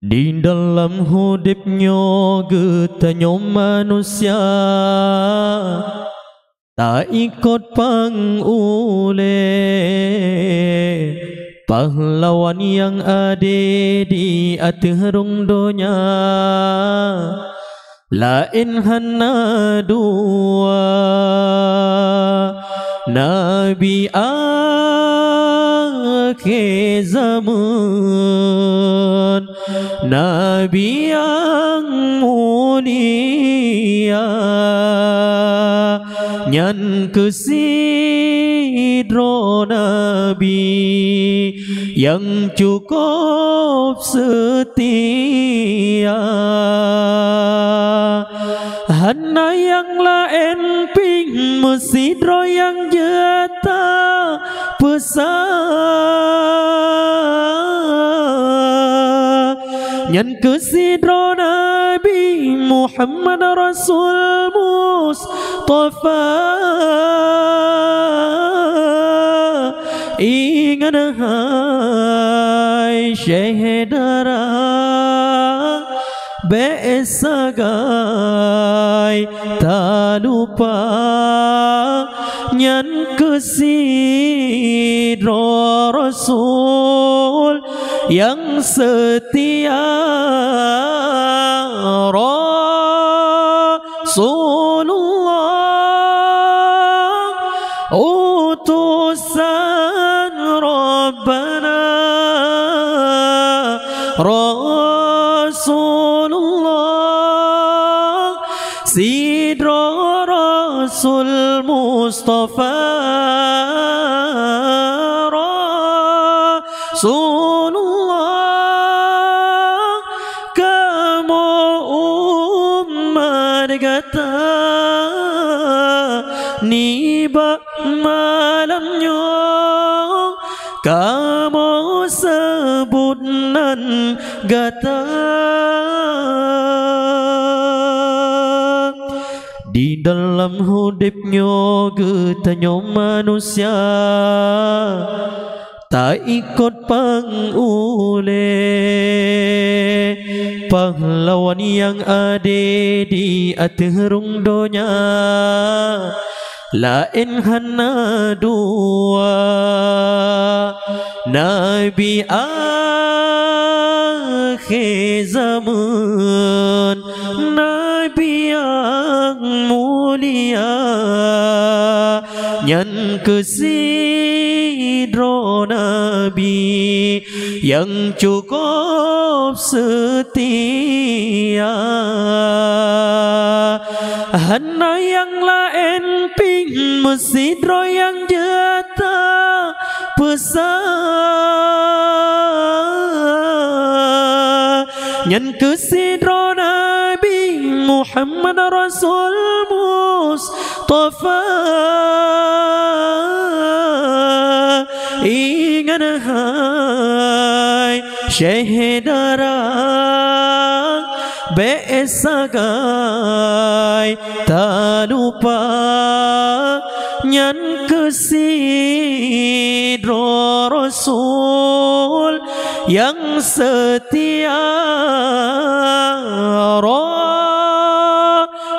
Di dalam hidupnya getanya manusia tak ikut pangule pahlawan yang ada di atirung dunia lain hana dua Nabi akhir zaman, Nabi yang mulia, nyan kesidro Nabi yang cukup setia. Hana yang lain ping mesidro yang jeta pesan nyan kesidro Nabi Muhammad Rasul Mustafa. Ingat hai syahidara besagai tak lupa nyan kesidro Rasul yang setia. Rasulullah utusan Rabbana, Rasulullah sidro Rasul Mustafa. Rasulullah kamu umat kata niba malamnya kamu sebut nan gata. Di dalam hidupnya getanya manusia tak ikut pangule pahlawan yang ada di atirung dunia lain hana dua Nabi akhir zaman, Nabi yang mulia, nyan kesidro Nabi yang cukup setia. Hana yang lain ping mesidro yang jeta pesan nyan kesidro Nabi Muhammad Rasul Mustafa. Ingat hai syahidara besagai tak lupa nyan kesidro Rasul yang setia.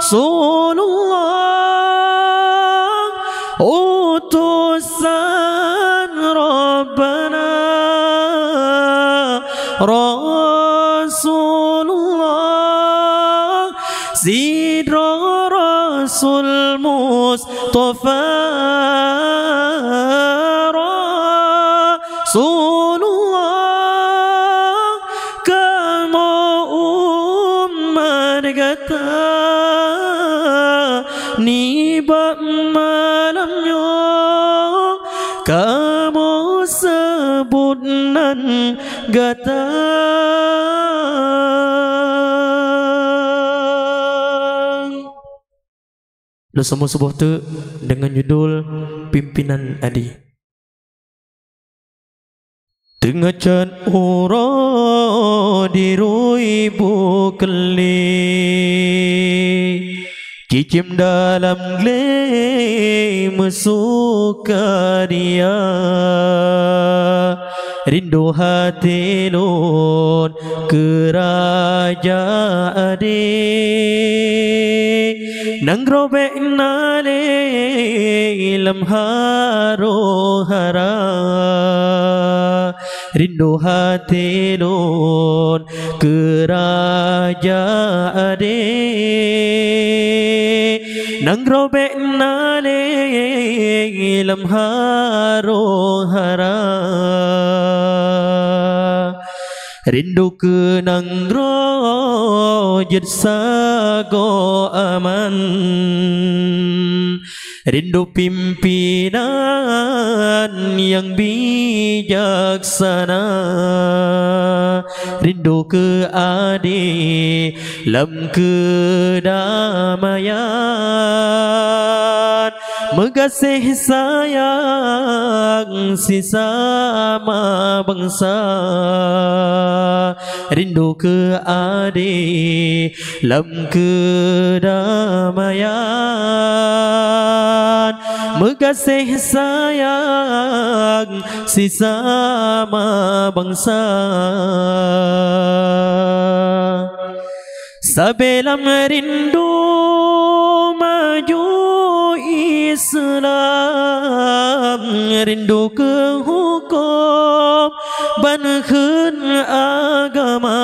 Rasulullah utusan Rabbana, Rasulullah sidro Rasul Mustafa. Rasulullah kamu umat kata niba malamnya kamu sebut nan gata. Lo semua sebuah tu dengan judul Pimpinan Adi. Tengah can uro dirui bukli cicim dalam gle mesuka dia rindu hati nun kerajaan nang robek nale lam haro hara rindu hati nun kerajaan nang robek nale lam haro hara rindu kenang rojit sago aman rindu pimpinan yang bijaksana rindu ke adil lam kedamaian mengasih sayang sesama bangsa rindu ke adil lam kedamaian mengasih sayang sesama bangsa sabelam rindu maju Islam rindu ke hukum bankeun agama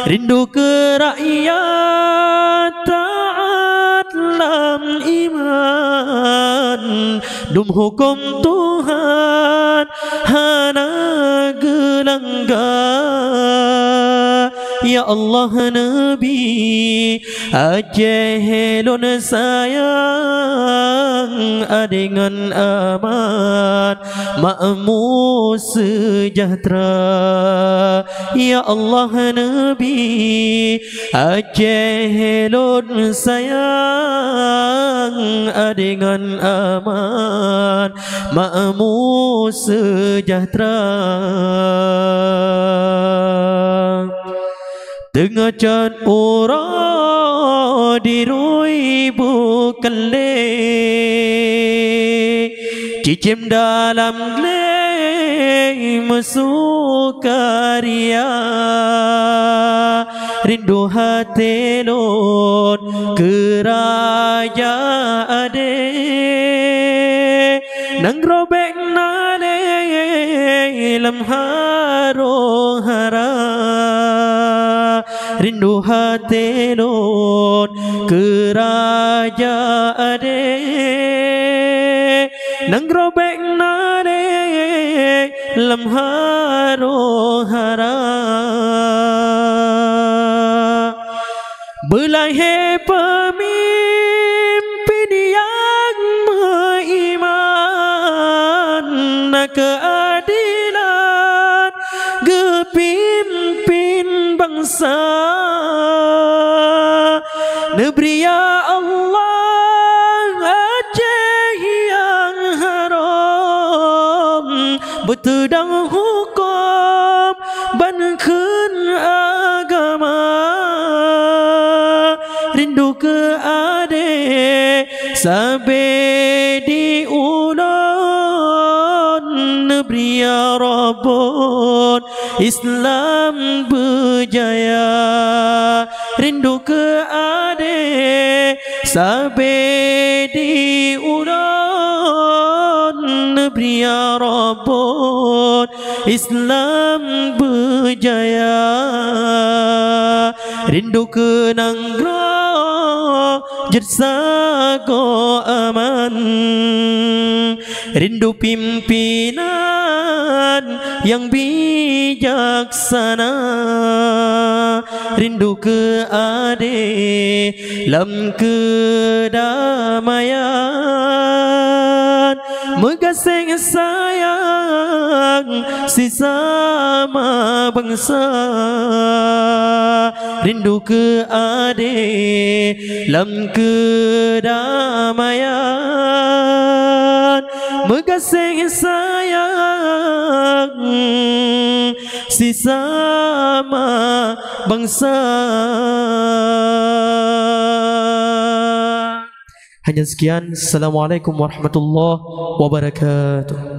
rindu ke rakyat taat lam iman dum hukum Tuhan hana gelanggar ya Allah Nabi ajelun sayang dengan aman makmur sejahtera ya Allah Nabi ajelun sayang dengan aman makmur sejahtera Tengah cat ura dirui bukale cicim dalam glei masuk karya rindu hati lon kerajaan nang robek nale lam haro hara rindu hati nun kerajaan nang robek nare lam haro hara belahai pemimpin yang beriman keadilan gepimpin bangsa negeri ya Allah Aceh yang haram betedang hukum bankeun agama rindu ke ade sabe di ulun negeri ya Rabbun Islam berjaya rindu ke ade sabe di ulun negeri ya Rabbun Islam berjaya rindu ke nanggro jersago aman rindu pimpinan yang bijaksana rindu ke ade lam kedamaian mengasih sayang sesama bangsa rindu ke ade lam kedamaian mengasih sayang sesama bangsa. Hanya sekian. Assalamualaikum warahmatullahi wabarakatuh.